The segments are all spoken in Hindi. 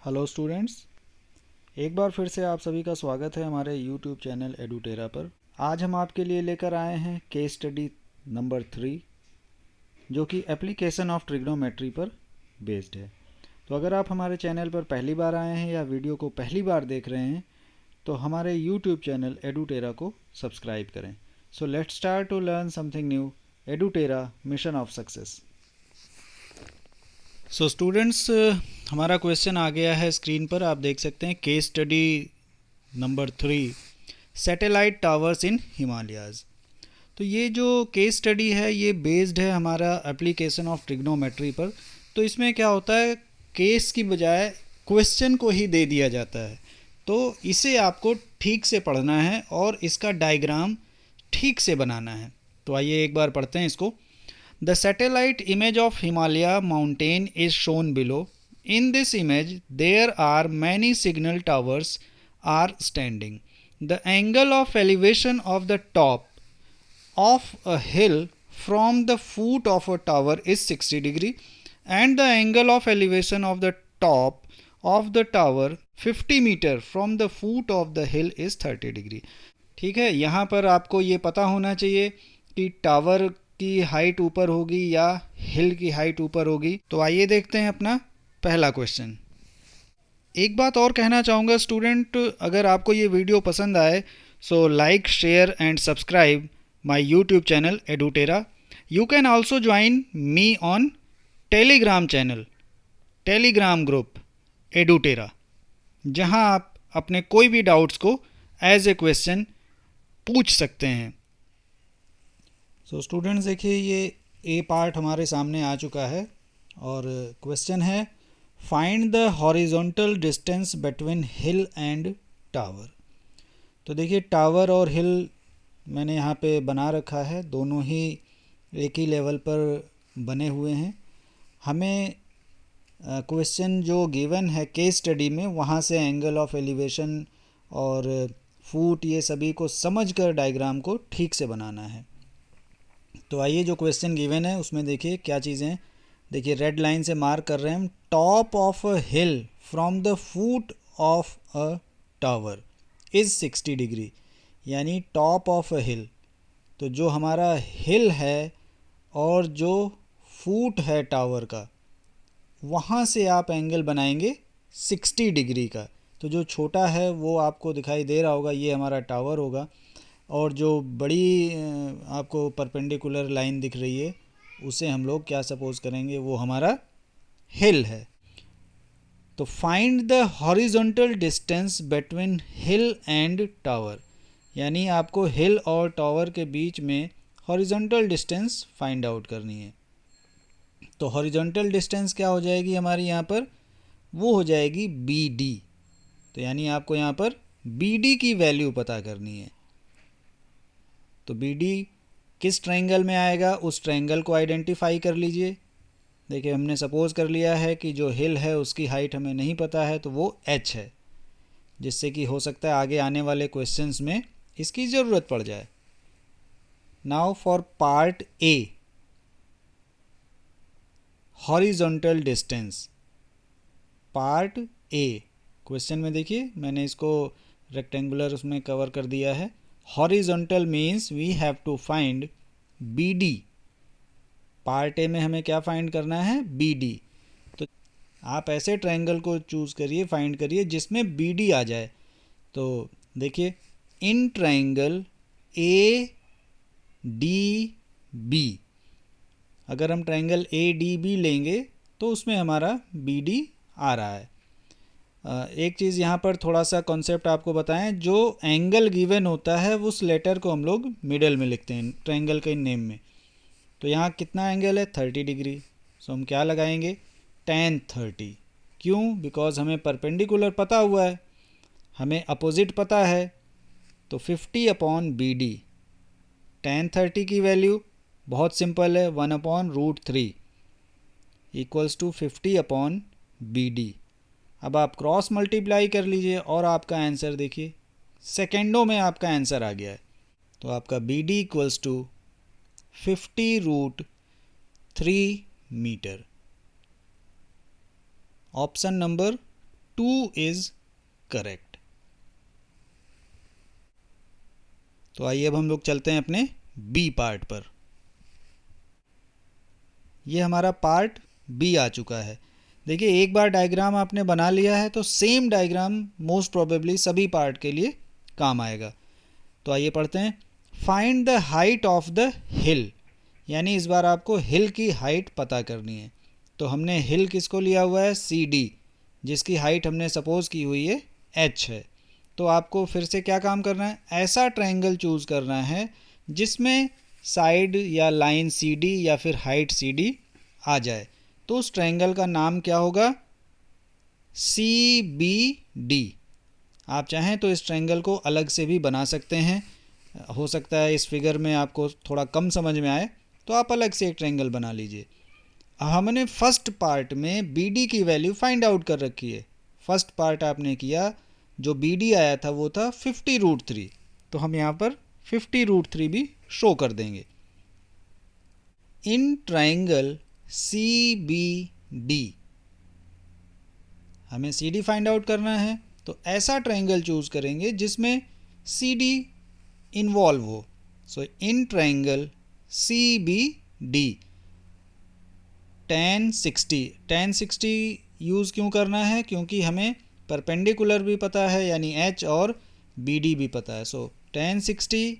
हेलो स्टूडेंट्स, एक बार फिर से आप सभी का स्वागत है हमारे यूट्यूब चैनल एडुटेरा पर। आज हम आपके लिए लेकर आए हैं केस स्टडी नंबर 3, जो कि एप्लीकेशन ऑफ ट्रिग्नोमेट्री पर बेस्ड है। तो अगर आप हमारे चैनल पर पहली बार आए हैं या वीडियो को पहली बार देख रहे हैं तो हमारे यूट्यूब चैनल एडुटेरा को सब्सक्राइब करें। So let's start to learn something new. Edutera mission of success. So students, हमारा क्वेश्चन आ गया है स्क्रीन पर, आप देख सकते हैं। Case study number 3, satellite towers in Himalayas. तो ये जो केस स्टडी है ये बेस्ड है हमारा एप्लीकेशन ऑफ ट्रिग्नोमेट्री पर। तो इसमें क्या होता है, केस की बजाय क्वेश्चन को ही दे दिया जाता है। तो इसे आपको ठीक से पढ़ना है और इसका डायग्राम ठीक से बनाना है। तो आइए एक बार पढ़ते हैं इसको। The satellite image of Himalaya mountain is shown below. In this image, there are many signal towers are standing. The angle of elevation of the top of a hill from the foot of a tower is 60 degree and the angle of elevation of the top of the tower 50 meter from the foot of the hill is 30 degree. ठीक है, यहाँ पर आपको ये पता होना चाहिए कि टावर की हाइट ऊपर होगी या हिल की हाइट ऊपर होगी। तो आइए देखते हैं अपना पहला क्वेश्चन। एक बात और कहना चाहूँगा स्टूडेंट, अगर आपको ये वीडियो पसंद आए so like, share and subscribe my YouTube channel Edutera. You can also join me on Telegram channel, Telegram group Edutera, जहां आप अपने कोई भी डाउट्स को एज ए क्वेश्चन पूछ सकते हैं। सो स्टूडेंट्स देखिए, ये ए पार्ट हमारे सामने आ चुका है और क्वेश्चन है find the horizontal distance between hill and tower. तो देखिए, टावर और हिल मैंने यहाँ पे बना रखा है, दोनों ही एक ही लेवल पर बने हुए हैं। हमें क्वेश्चन जो गिवन है केस स्टडी में, वहाँ से एंगल ऑफ एलिवेशन और फूट ये सभी को समझकर डायग्राम को ठीक से बनाना है। तो आइए, जो क्वेश्चन गिवन है उसमें देखिए क्या चीज़ें हैं। देखिए, रेड लाइन से मार्क कर रहे हैं हम, top of a hill from the foot of a tower is 60 degree, यानी टॉप ऑफ अ हिल। तो जो हमारा हिल है और जो फूट है टावर का, वहाँ से आप एंगल बनाएंगे 60 डिग्री का। तो जो छोटा है वो आपको दिखाई दे रहा होगा, ये हमारा टावर होगा, और जो बड़ी आपको परपेंडिकुलर लाइन दिख रही है उसे हम लोग क्या सपोज करेंगे, वो हमारा हिल है। तो find the horizontal distance between hill and tower, यानी आपको हिल और टावर के बीच में हॉरिजॉन्टल डिस्टेंस फाइंड आउट करनी है। तो हॉरिजॉन्टल डिस्टेंस क्या हो जाएगी हमारी यहाँ पर, वो हो जाएगी बी डी। तो यानी आपको यहाँ पर बी डी की वैल्यू पता करनी है। तो बी डी किस ट्रायंगल में आएगा, उस ट्रायंगल को आइडेंटिफाई कर लीजिए। देखिए, हमने सपोज कर लिया है कि जो हिल है उसकी हाइट हमें नहीं पता है, तो वो एच है, जिससे कि हो सकता है आगे आने वाले क्वेश्चंस में इसकी ज़रूरत पड़ जाए। Now for part A, horizontal distance. Part A question में देखिए मैंने इसको रेक्टेंगुलर उसमें कवर कर दिया है। Horizontal means we have to find B D. Part A में हमें क्या फाइंड करना है, बी डी। तो आप ऐसे ट्रायंगल को चूज़ करिए, फाइंड करिए जिसमें बी डी आ जाए। तो देखिए, in triangle A D B, अगर हम ट्रायंगल ए डी बी लेंगे तो उसमें हमारा बी डी आ रहा है। एक चीज़ यहाँ पर थोड़ा सा कॉन्सेप्ट आपको बताएं, जो एंगल गिवन होता है उस लेटर को हम लोग मिडल में लिखते हैं ट्रायंगल के नेम में। तो यहाँ कितना एंगल है, 30 डिग्री। सो हम क्या लगाएंगे, tan 30। क्यों, बिकॉज हमें परपेंडिकुलर पता हुआ है, हमें अपोजिट पता है। तो 50 अपॉन बी डी, tan 30 की वैल्यू बहुत सिंपल है, 1/√3 equals to 50 upon B D. अब आप क्रॉस मल्टीप्लाई कर लीजिए और आपका आंसर देखिए, सेकेंडों में आपका आंसर आ गया है। तो आपका B D equals to 50√3 metre. Option number 2 is correct. तो आइए अब हम लोग चलते हैं अपने बी पार्ट पर। ये हमारा पार्ट बी आ चुका है। देखिए, एक बार डायग्राम आपने बना लिया है तो सेम डायग्राम मोस्ट प्रोबेबली सभी पार्ट के लिए काम आएगा। तो आइए पढ़ते हैं। Find the height of the हिल, यानी इस बार आपको हिल की हाइट पता करनी है। तो हमने हिल किसको लिया हुआ है, सी डी, जिसकी हाइट हमने सपोज की हुई है एच है। तो आपको फिर से क्या काम करना है, ऐसा ट्रायंगल चूज़ करना है जिसमें साइड या लाइन सी डी या फिर हाइट सी डी आ जाए। तो उस ट्रायंगल का नाम क्या होगा, सी बी डी। आप चाहें तो इस ट्रायंगल को अलग से भी बना सकते हैं। हो सकता है इस फिगर में आपको थोड़ा कम समझ में आए, तो आप अलग से एक ट्रायंगल बना लीजिए। हमने फर्स्ट पार्ट में बी डी की वैल्यू फाइंड आउट कर रखी है। फर्स्ट पार्ट आपने किया, जो बी डी आया था वो था 50√3। तो हम यहाँ पर 50√3 भी शो कर देंगे। In triangle C B D, हमें सी डी फाइंड आउट करना है। तो ऐसा ट्राइंगल चूज करेंगे जिसमें सी डी इन्वॉल्व हो। So in triangle C B D, tan 60 use क्यों करना है, क्योंकि हमें परपेंडिकुलर भी पता है यानी h और बी डी भी पता है। सो tan 60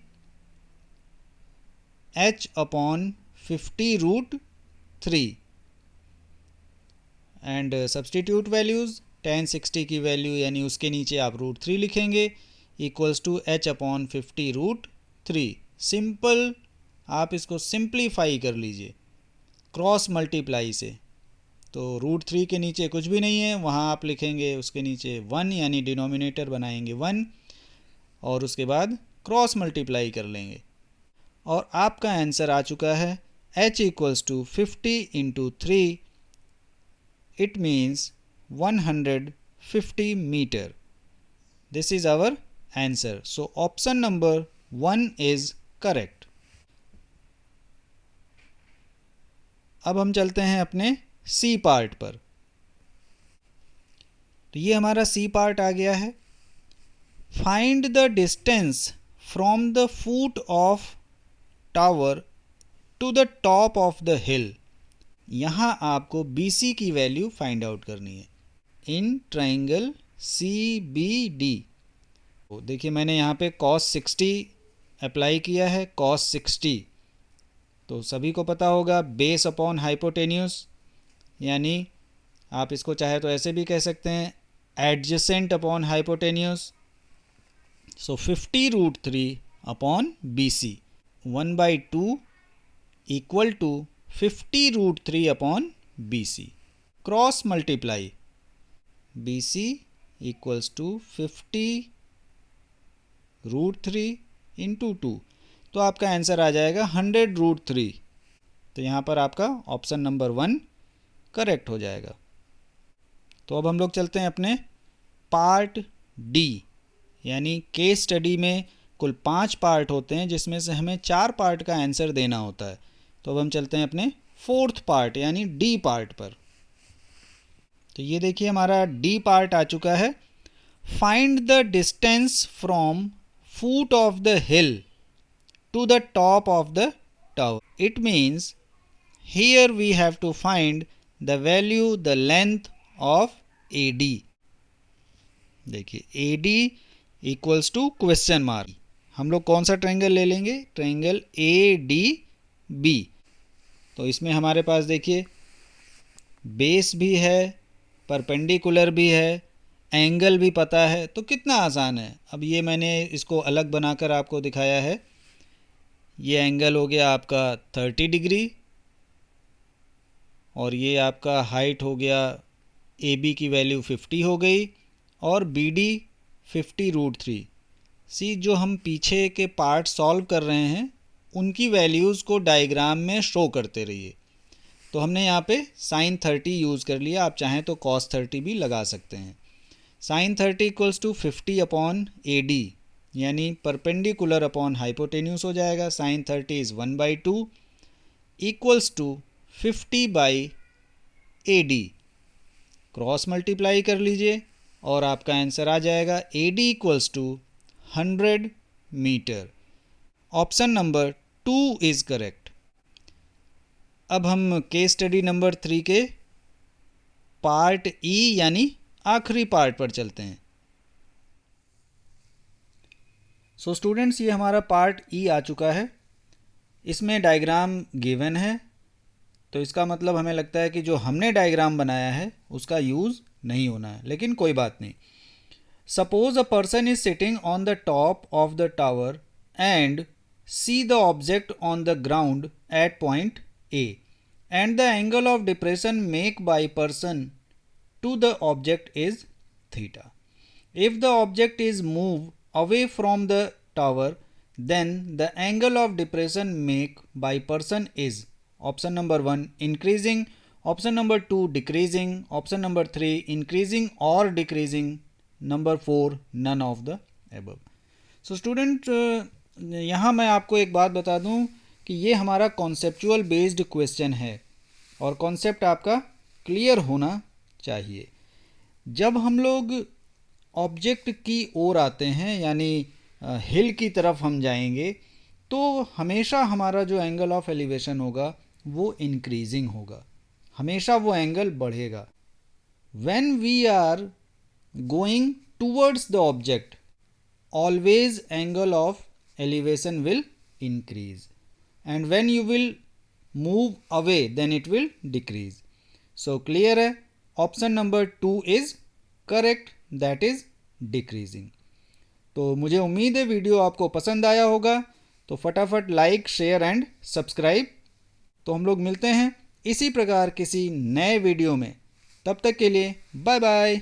h upon 50√3 and substitute values. tan 60 की वैल्यू यानी उसके नीचे आप √3 लिखेंगे, equals to h upon 50√3। Simple, आप इसको सिंप्लीफाई कर लीजिए क्रॉस मल्टीप्लाई से। तो √3 के नीचे कुछ भी नहीं है, वहाँ आप लिखेंगे उसके नीचे 1, यानी डिनोमिनेटर बनाएंगे 1 और उसके बाद क्रॉस मल्टीप्लाई कर लेंगे और आपका आंसर आ चुका है h equals to 50 into 3, it means 150 metre. This is our answer. So option number 1 is correct. अब हम चलते हैं अपने सी पार्ट पर। तो ये हमारा सी पार्ट आ गया है। Find the distance from the foot of tower to the top of the hill. यहाँ आपको बी सी की वैल्यू फाइंड आउट करनी है in triangle C B D. देखिए, मैंने यहाँ पे cos 60 अप्लाई किया है, cos 60। तो सभी को पता होगा बेस अपॉन हाइपोटेन्यूस, यानी आप इसको चाहे तो ऐसे भी कह सकते हैं adjacent upon hypotenuse. So 50√3 upon B C, 1/2 equal to 50√3 upon B C. Cross multiply, B C equals to 50√3 into 2, तो आपका आंसर आ जाएगा 100√3। तो यहाँ पर आपका ऑप्शन नंबर 1 करेक्ट हो जाएगा। तो अब हम लोग चलते हैं अपने पार्ट डी, यानी केस स्टडी में कुल 5 पार्ट होते हैं जिसमें से हमें 4 पार्ट का आंसर देना होता है। तो अब हम चलते हैं अपने फोर्थ पार्ट यानी डी पार्ट पर। तो ये देखिए, हमारा डी पार्ट आ चुका है। Find the distance from foot of the hill to the top of the tower. It means here we have to find the value, the length of AD. देखिए, AD equals to question mark. हम लोग कौन सा ट्रायंगल ले लेंगे, ट्रायंगल ADB। तो इसमें हमारे पास देखिए बेस भी है, परपेंडिकुलर भी है, एंगल भी पता है, तो कितना आसान है। अब ये मैंने इसको अलग बनाकर आपको दिखाया है। ये एंगल हो गया आपका 30 डिग्री और ये आपका हाइट हो गया, ए बी की वैल्यू 50 हो गई और बी डी 50√3। सी, जो हम पीछे के पार्ट सॉल्व कर रहे हैं उनकी वैल्यूज़ को डायग्राम में शो करते रहिए। तो हमने यहाँ पे sin 30 यूज़ कर लिया, आप चाहें तो cos 30 भी लगा सकते हैं। sin 30 equals to 50 upon A D, यानी परपेंडिकुलर अपॉन हाइपोटेन्यूस हो जाएगा। sin 30 is 1/2 equals to 50 by A D. Cross multiply कर लीजिए, और आपका आंसर आ जाएगा AD equals to 100 metre. Option number 2 is correct. अब हम केस स्टडी नंबर 3 के पार्ट ई यानी आखिरी पार्ट पर चलते हैं। सो स्टूडेंट्स, ये हमारा पार्ट ई आ चुका है। इसमें डायग्राम गिवन है, तो इसका मतलब हमें लगता है कि जो हमने डायग्राम बनाया है उसका यूज़ नहीं होना है, लेकिन कोई बात नहीं। Suppose a person is sitting on the top of the tower and see the object on the ground eight point A and the angle of depression make by person to the object is theta. If the object is moved away from the tower, then the angle of depression make by person is option number 1 increasing, option number 2 decreasing, option number 3 increasing or decreasing, number 4 none of the above. So student, यहाँ मैं आपको एक बात बता दूँ कि ये हमारा कॉन्सेप्चुअल बेस्ड क्वेश्चन है और कॉन्सेप्ट आपका क्लियर होना चाहिए। जब हम लोग ऑब्जेक्ट की ओर आते हैं यानी हिल की तरफ हम जाएंगे, तो हमेशा हमारा जो एंगल ऑफ एलिवेशन होगा वो इंक्रीजिंग होगा, हमेशा वो एंगल बढ़ेगा। When we are going towards the object, always angle of elevation will increase, and when you will move away then it will decrease. So clear है, option number 2 is correct, that is decreasing. तो मुझे उम्मीद है वीडियो आपको पसंद आया होगा, तो फटाफट लाइक, शेयर एंड सब्सक्राइब। तो हम लोग मिलते हैं इसी प्रकार किसी नए वीडियो में, तब तक के लिए बाय बाय।